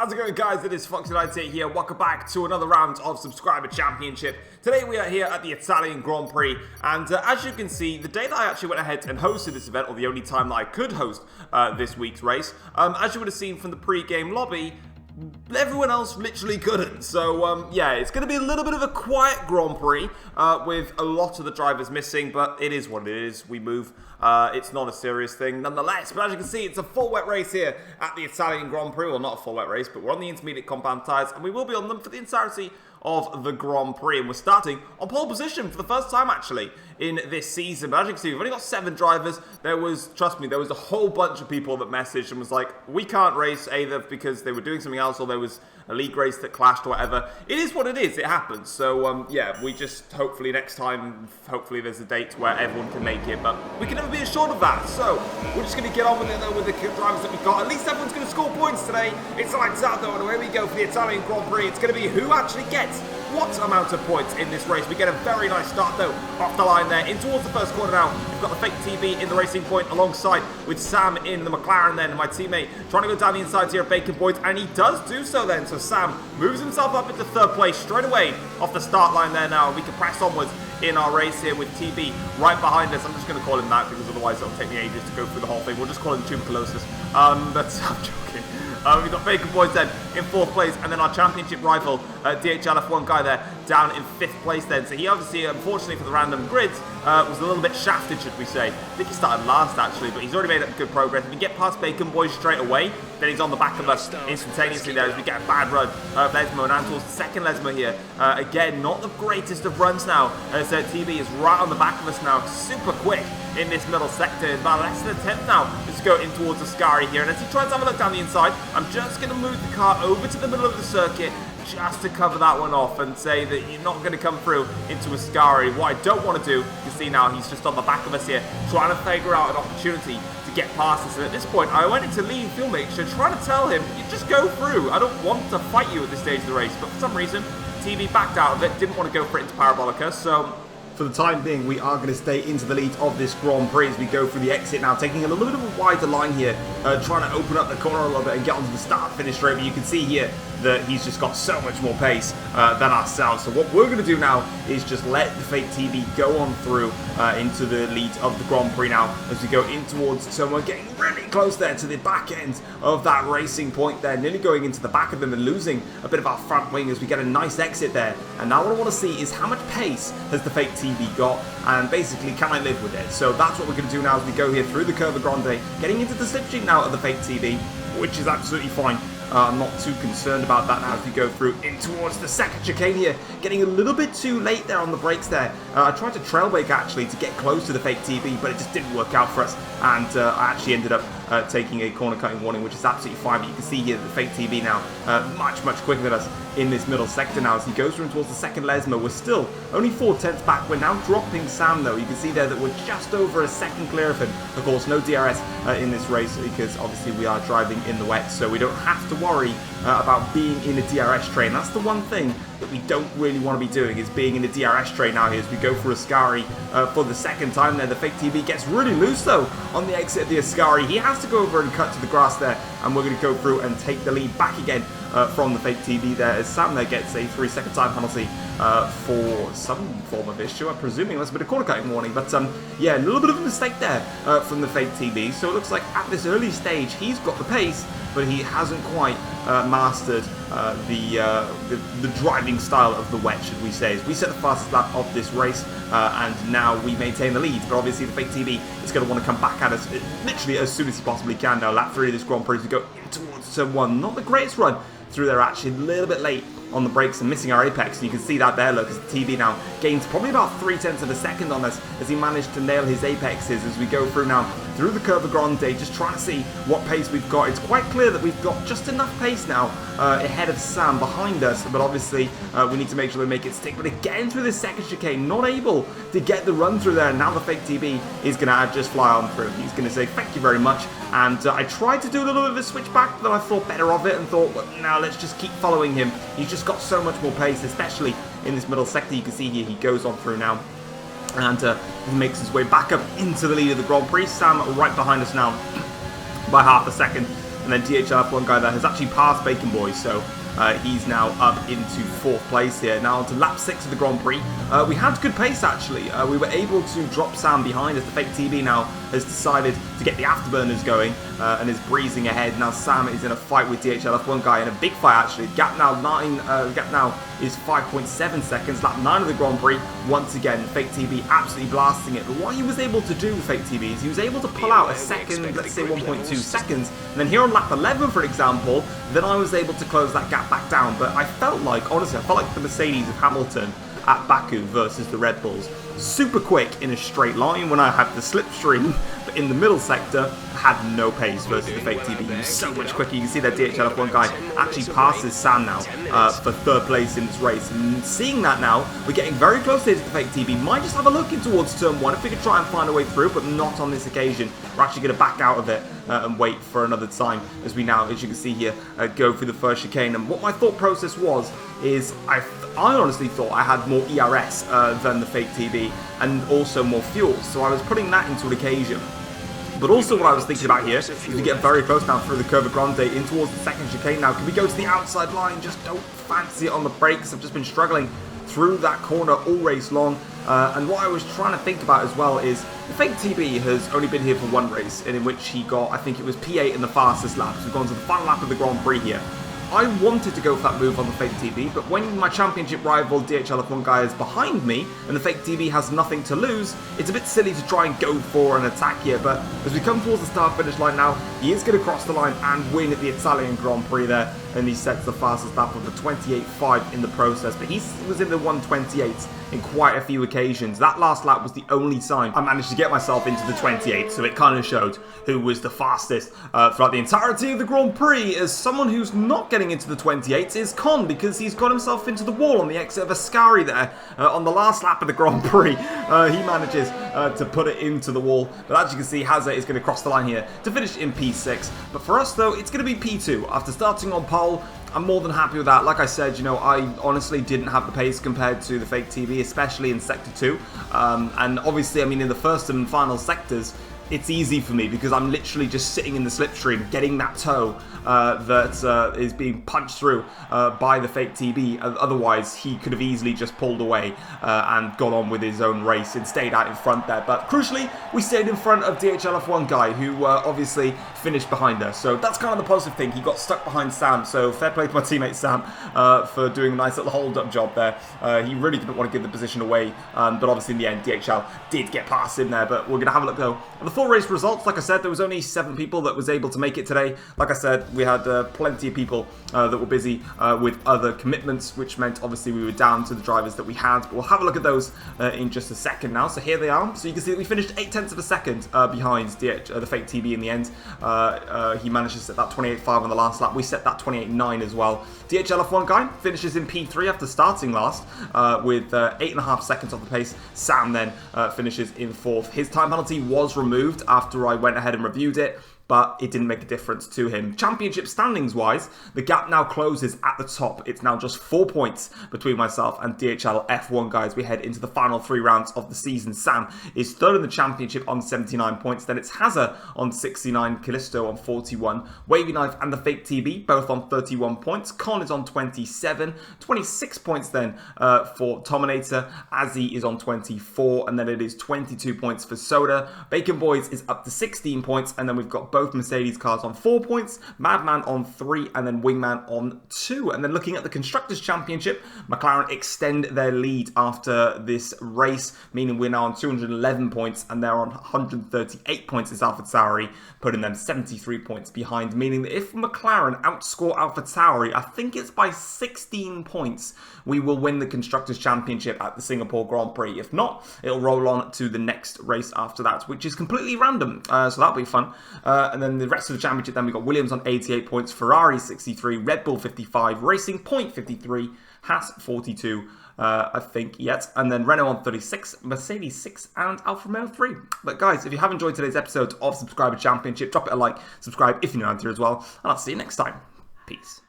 How's it going, guys? It is Foxydude here. Welcome back to another round of Subscriber Championship. Today we are here at the Italian Grand Prix, and as you can see, the day that I actually went ahead and hosted this event, or the only time that I could host this week's race, as you would have seen from the pre-game lobby, everyone else literally couldn't. So, yeah, it's going to be a little bit of a quiet Grand Prix with a lot of the drivers missing, but it is what it is. We move. It's not a serious thing nonetheless. But as you can see, it's a full wet race here at the Italian Grand Prix. Well, not a full wet race, but we're on the intermediate compound tyres, and we will be on them for the entirety of the Grand Prix. And we're starting on pole position for the first time, actually, in this season. But as you can see, we've only got 7 drivers. There was, trust me, there was a whole bunch of people that messaged and was like, we can't race either because they were doing something else or there was a league race that clashed or whatever. It is what it is. It happens. So, yeah, we just, hopefully next time, hopefully there's a date where everyone can make it. But we can never be assured of that. So, we're just going to get on with it, though, with the drivers that we've got. At least everyone's going to score points today. It's lights out, though, and away we go for the Italian Grand Prix. It's going to be who actually gets what amount of points in this race. We get a very nice start, though, off the line there, in towards the first corner now. We've got the FakeTB in the racing point alongside with Sam in the McLaren then, my teammate trying to go down the inside here of Bacon Boys, and he does do so then. So Sam moves himself up into 3rd place straight away off the start line there now. We can press onwards in our race here with TB right behind us. I'm just going to call him that because otherwise it'll take me ages to go through the whole thing. We'll just call him tuberculosis. But I'm joking. We've got Bacon Boys then in 4th place, and then our championship rival, DHL F1 guy there, down in 5th place then. So he obviously, unfortunately for the random grids, was a little bit shafted, should we say. I think he started last, actually, but he's already made up good progress. If we get past Bacon Boys straight away, then he's on the back of us instantaneously there as we get a bad run of Lesmo, and Anto's second Lesmo here. Again, not the greatest of runs now, as TB is right on the back of us now, super quick in this middle sector. It's about less than a 10th now. Let's go in towards the Ascari here, and as he tries to have a look down the inside, I'm just going to move the car over to the middle of the circuit just to cover that one off and say that you're not going to come through into Ascari. What I don't want to do, you can see now he's just on the back of us here, trying to figure out an opportunity to get past us. And at this point, I went into lean fuel mixture, trying to tell him, you just go through. I don't want to fight you at this stage of the race, but for some reason, TV backed out of it, didn't want to go for it into Parabolica, so for the time being, we are going to stay into the lead of this Grand Prix as we go through the exit now, taking a little bit of a wider line here, trying to open up the corner a little bit and get onto the start-finish straight. But you can see here that he's just got so much more pace than ourselves. So what we're going to do now is just let the FakeTB go on through into the lead of the Grand Prix now as we go in towards, so we're getting really close there to the back end of that racing point there, nearly going into the back of them and losing a bit of our front wing as we get a nice exit there. And now what I want to see is how much pace has the FakeTB got, and basically can I live with it. So that's what we're going to do now as we go here through the Curva Grande, getting into the slipstream now of the FakeTB, which is absolutely fine. I'm not too concerned about that now as we go through in towards the second chicane here. Getting a little bit too late there on the brakes there. I tried to trail brake actually to get close to the FakeTB, but it just didn't work out for us. And I actually ended up taking a corner cutting warning, which is absolutely fine. But you can see here that the FakeTB now much quicker than us in this middle sector now as he goes through towards the second Lesmo. We're still only 4 tenths back. We're now dropping Sam though. You can see there that we're just over a second clear of him. Of course, no DRS in this race because obviously we are driving in the wet, so we don't have to worry about being in a DRS train. That's the one thing that we don't really want to be doing, is being in a DRS train now here as we go for Ascari for the second time there. The FakeTB gets really loose though on the exit of the Ascari. He has to go over and cut to the grass there, and we're going to go through and take the lead back again from the FakeTB there as Sam there gets a 3-second time penalty for some form of issue, I'm presuming that's a bit of corner cutting warning. But yeah, a little bit of a mistake there from the FakeTB. So it looks like at this early stage he's got the pace, but he hasn't quite mastered the driving style of the wet, should we say. As we set the fastest lap of this race, and now we maintain the lead. But obviously the FakeTB is going to want to come back at us literally as soon as he possibly can. Now lap 3 of this Grand Prix as we go in towards turn 1. Not the greatest run through there, actually a little bit late on the brakes and missing our apex, and you can see that there, look, as the TB now gains probably about 3 tenths of a second on us as he managed to nail his apexes as we go through now through the Curva Grande, just trying to see what pace we've got. It's quite clear that we've got just enough pace now ahead of Sam behind us, but obviously we need to make sure we make it stick. But again through this second chicane, not able to get the run through there, and now the FakeTB is going to just fly on through. He's going to say thank you very much, and I tried to do a little bit of a switchback, but I thought better of it and thought, well, now let's just keep following him. He's just got so much more pace, especially in this middle sector. You can see here he goes on through now, and he makes his way back up into the lead of the Grand Prix. Sam right behind us now by half a second. And then DHL1 guy there has actually passed Bacon Boy, so he's now up into 4th place here. Now on to lap 6 of the Grand Prix. We had good pace actually. We were able to drop Sam behind as the FakeTB now has decided to get the afterburners going and is breezing ahead. Now Sam is in a fight with DHLF1 guy, in a big fight actually. Gap now is 5.7 seconds. Lap 9 of the Grand Prix. Once again, FakeTB absolutely blasting it. But what he was able to do with FakeTB is he was able to pull out a second, let's say 1.2 seconds. And then here on lap 11, for example, then I was able to close that gap back down. But I felt like, honestly, I felt like the Mercedes of Hamilton at Baku versus the Red Bulls. Super quick in a straight line when I had the slipstream, but in the middle sector, I had no pace versus the FakeTB. He was so much quicker. You can see that DHLF1 guy actually passes Sam now for 3rd place in this race. And seeing that now, we're getting very close here to the FakeTB. Might just have a look in towards turn 1 if we could try and find a way through, but not on this occasion. We're actually going to back out of it and wait for another time as we now, as you can see here, go through the first chicane. And what my thought process was, is I honestly thought I had more ERS than the FakeTB and also more fuel, so I was putting that into an occasion. But also what I was thinking about here is we get very close now through the Curva Grande in towards the 2nd chicane. Now, can we go to the outside line? Just don't fancy it on the brakes. I've just been struggling through that corner all race long. And what I was trying to think about as well is the FakeTB has only been here for 1 race, and in which he got, I think it was P8 in the fastest lap. So we've gone to the final lap of the Grand Prix here. I wanted to go for that move on the FakeTB, but when my championship rival DHLF1 guy is behind me and the FakeTB has nothing to lose, it's a bit silly to try and go for an attack here. But as we come towards the start-finish line now, he is going to cross the line and win at the Italian Grand Prix there, and he sets the fastest lap of the 28.5 in the process. But he was in the 1:28 in quite a few occasions. That last lap was the only time I managed to get myself into the 28, so it kind of showed who was the fastest throughout the entirety of the Grand Prix. As someone who's not getting into the 28 is Con, because he's got himself into the wall on the exit of Ascari there on the last lap of the Grand Prix. He manages to put it into the wall, but as you can see, Hazard is going to cross the line here to finish in P6. But for us though, it's going to be P2 after starting on pole. I'm more than happy with that. Like I said, you know, I honestly didn't have the pace compared to the FakeTB, especially in Sector 2. And obviously, I mean, in the first and final sectors, it's easy for me because I'm literally just sitting in the slipstream, getting that toe that is being punched through by the FakeTB. Otherwise, he could have easily just pulled away and gone on with his own race and stayed out in front there. But crucially, we stayed in front of DHLF1 guy, who obviously finished behind us. So that's kind of the positive thing. He got stuck behind Sam. So fair play to my teammate Sam for doing a nice little hold-up job there. He really didn't want to give the position away. But obviously, in the end, DHL did get past him there. But we're going to have a look, though, at the full race results. Like I said, there was only 7 people that was able to make it today. Like I said, we had plenty of people that were busy with other commitments, which meant obviously we were down to the drivers that we had. But we'll have a look at those in just a second now. So here they are. So you can see that we finished 0.8 of a second behind the FakeTB in the end. He managed to set that 28.5 on the last lap. We set that 28.9 as well. DHLF1 guy finishes in P3 after starting last with 8.5 seconds off the pace. Sam then finishes in 4th. His time penalty was removed after I went ahead and reviewed it, but it didn't make a difference to him. Championship standings wise, the gap now closes at the top. It's now just 4 points between myself and DHL F1 guys. We head into the final 3 rounds of the season. Sam is 3rd in the championship on 79 points. Then it's Hazard on 69, Callisto on 41, Wavy Knife and the FakeTB both on 31 points. Con is on 27, 26 points then for Tominator. Azzy is on 24, and then it is 22 points for Soda. Bacon Boys is up to 16 points, and then we've got both Mercedes cars on 4 points, Madman on 3, and then Wingman on 2. And then looking at the Constructors' Championship, McLaren extend their lead after this race, meaning we're now on 211 points, and they're on 138 points as AlphaTauri, putting them 73 points behind, meaning that if McLaren outscore AlphaTauri, I think it's by 16 points, we will win the Constructors' Championship at the Singapore Grand Prix. If not, it'll roll on to the next race after that, which is completely random, so that'll be fun. And then the rest of the championship, then we've got Williams on 88 points, Ferrari 63, Red Bull 55, Racing Point 53, Haas 42, I think, yet. And then Renault on 36, Mercedes 6, and Alfa Romeo 3. But guys, if you have enjoyed today's episode of Subscriber Championship, drop it a like, subscribe if you're new around here as well, and I'll see you next time. Peace.